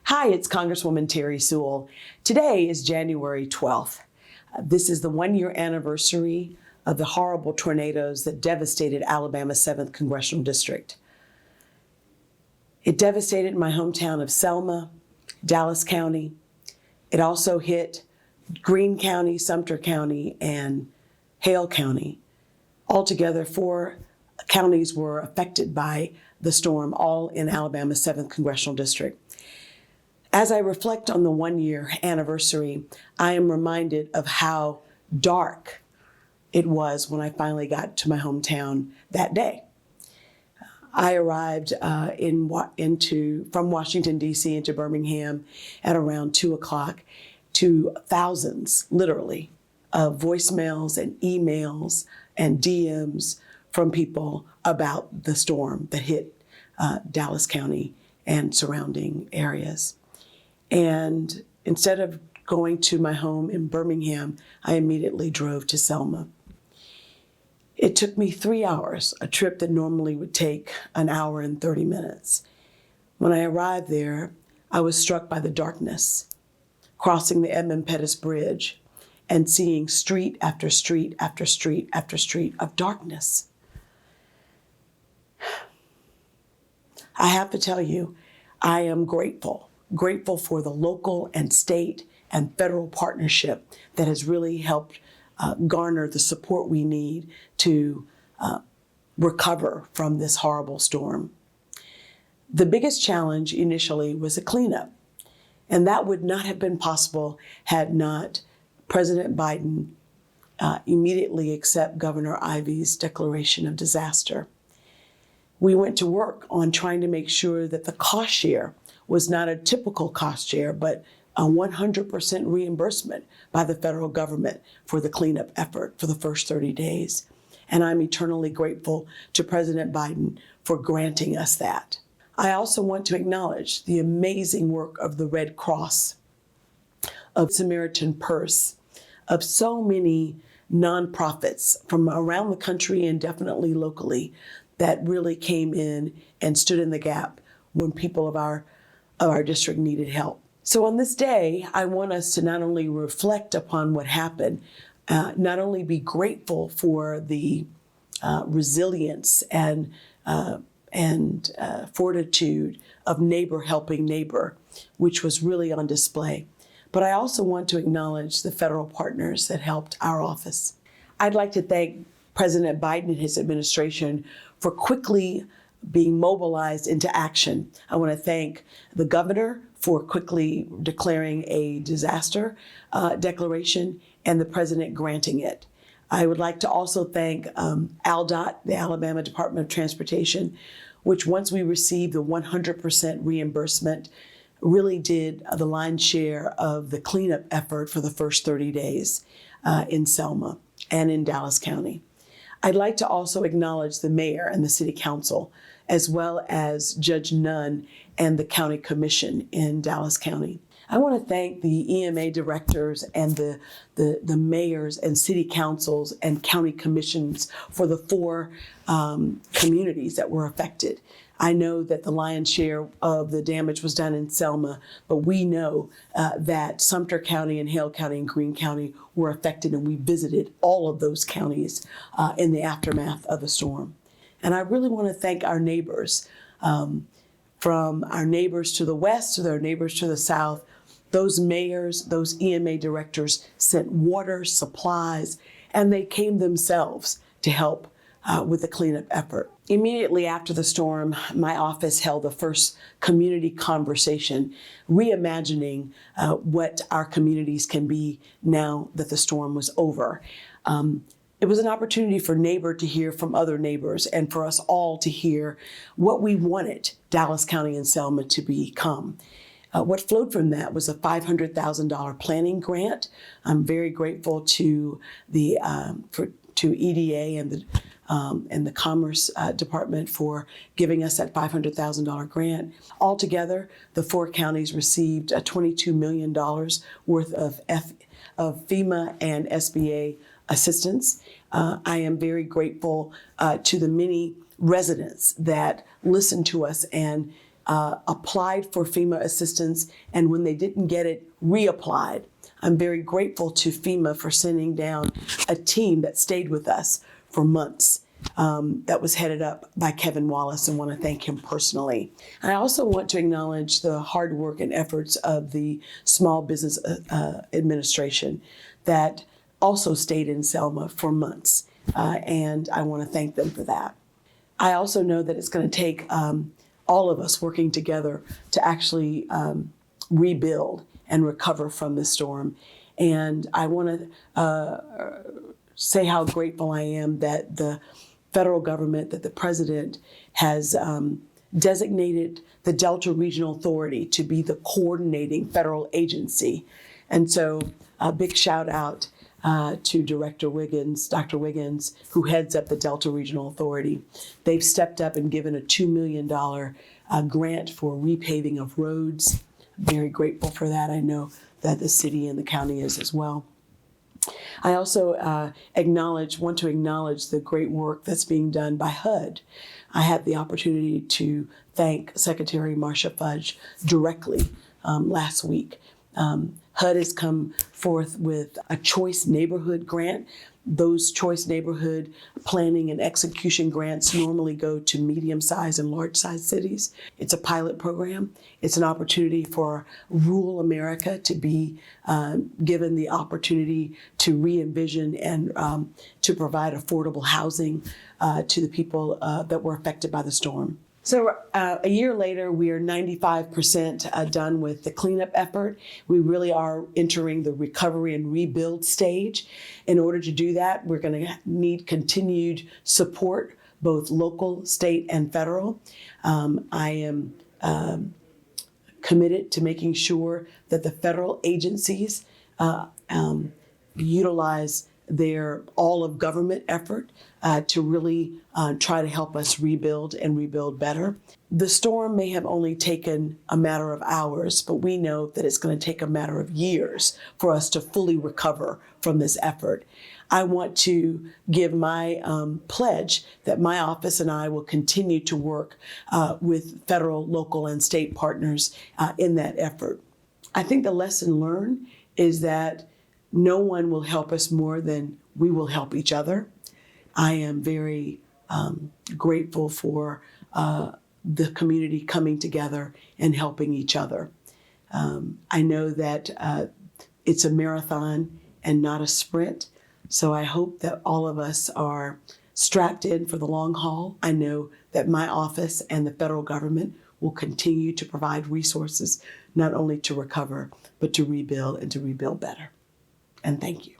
Hi, it's Congresswoman Terry Sewell. Today is January 12th. This is the one-year anniversary of the horrible tornadoes that devastated Alabama's 7th Congressional District. It devastated my hometown of Selma, Dallas County. It also hit Greene County, Sumter County, and Hale County. Altogether, 4 counties were affected by the storm, all in Alabama's 7th Congressional District. As I reflect on the one-year anniversary, I am reminded of how dark it was when I finally got to my hometown that day. I arrived from Washington, D.C. into Birmingham at around 2 o'clock to thousands, literally, of voicemails and emails and DMs from people about the storm that hit Dallas County and surrounding areas. And instead of going to my home in Birmingham, I immediately drove to Selma. It took me 3 hours, a trip that normally would take an hour and 30 minutes. When I arrived there, I was struck by the darkness, crossing the Edmund Pettus Bridge and seeing street after street after street after street of darkness. I have to tell you, I am grateful for the local and state and federal partnership that has really helped garner the support we need to recover from this horrible storm. The biggest challenge initially was a cleanup, and that would not have been possible had not President Biden immediately accept Governor Ivey's declaration of disaster. We went to work on trying to make sure that the cost share was not a typical cost share, but a 100% reimbursement by the federal government for the cleanup effort for the first 30 days. And I'm eternally grateful to President Biden for granting us that. I also want to acknowledge the amazing work of the Red Cross, of Samaritan Purse, of so many nonprofits from around the country and definitely locally that really came in and stood in the gap when people of our district needed help. So on this day, I want us to not only reflect upon what happened, not only be grateful for the resilience and fortitude of neighbor helping neighbor, which was really on display, but I also want to acknowledge the federal partners that helped our office. I'd like to thank President Biden and his administration for quickly being mobilized into action. I want to thank the governor for quickly declaring a disaster declaration and the president granting it. I would like to also thank ALDOT, the Alabama Department of Transportation, which once we received the 100% reimbursement, really did the lion's share of the cleanup effort for the first 30 days in Selma and in Dallas County. I'd like to also acknowledge the mayor and the city council, as well as Judge Nunn and the county commission in Dallas County. I want to thank the EMA directors and the mayors and city councils and county commissions for the 4 communities that were affected. I know that the lion's share of the damage was done in Selma, but we know that Sumter County and Hale County and Greene County were affected, and we visited all of those counties in the aftermath of the storm. And I really want to thank our neighbors, from our neighbors to the west to their neighbors to the south. Those mayors, those EMA directors sent water, supplies, and they came themselves to help with the cleanup effort. Immediately after the storm, my office held the first community conversation, reimagining what our communities can be now that the storm was over. It was an opportunity for neighbor to hear from other neighbors and for us all to hear what we wanted Dallas County and Selma to become. What flowed from that was a $500,000 planning grant. I'm very grateful to the to EDA and the Commerce Department for giving us that $500,000 grant. Altogether, the 4 counties received $22 million worth of FEMA and SBA assistance. I am very grateful to the many residents that listened to us and applied for FEMA assistance, and when they didn't get it, reapplied. I'm very grateful to FEMA for sending down a team that stayed with us for months. That was headed up by Kevin Wallace, and want to thank him personally. I also want to acknowledge the hard work and efforts of the Small Business Administration that also stayed in Selma for months, and I want to thank them for that. I also know that it's going to take all of us working together to actually rebuild and recover from this storm. And I want to say how grateful I am that the federal government, that the president has designated the Delta Regional Authority to be the coordinating federal agency. And so a big shout out to Director Wiggins, Dr. Wiggins, who heads up the Delta Regional Authority. They've stepped up and given a $2 million grant for repaving of roads. I'm very grateful for that. I know that the city and the county is as well. I also want to acknowledge the great work that's being done by HUD. I had the opportunity to thank Secretary Marcia Fudge directly last week. HUD has come forth with a choice neighborhood grant. Those choice neighborhood planning and execution grants normally go to medium-sized and large-sized cities. It's a pilot program. It's an opportunity for rural America to be given the opportunity to re-envision and to provide affordable housing to the people that were affected by the storm. So a year later, we are 95% done with the cleanup effort. We really are entering the recovery and rebuild stage. In order to do that, we're going to need continued support, both local, state, and federal. I am committed to making sure that the federal agencies utilize their all-of-government effort to really try to help us rebuild and rebuild better. The storm may have only taken a matter of hours, but we know that it's going to take a matter of years for us to fully recover from this effort. I want to give my pledge that my office and I will continue to work with federal, local, and state partners in that effort. I think the lesson learned is that no one will help us more than we will help each other. I am very grateful for the community coming together and helping each other. I know that it's a marathon and not a sprint, so I hope that all of us are strapped in for the long haul. I know that my office and the federal government will continue to provide resources, not only to recover, but to rebuild and to rebuild better. And thank you.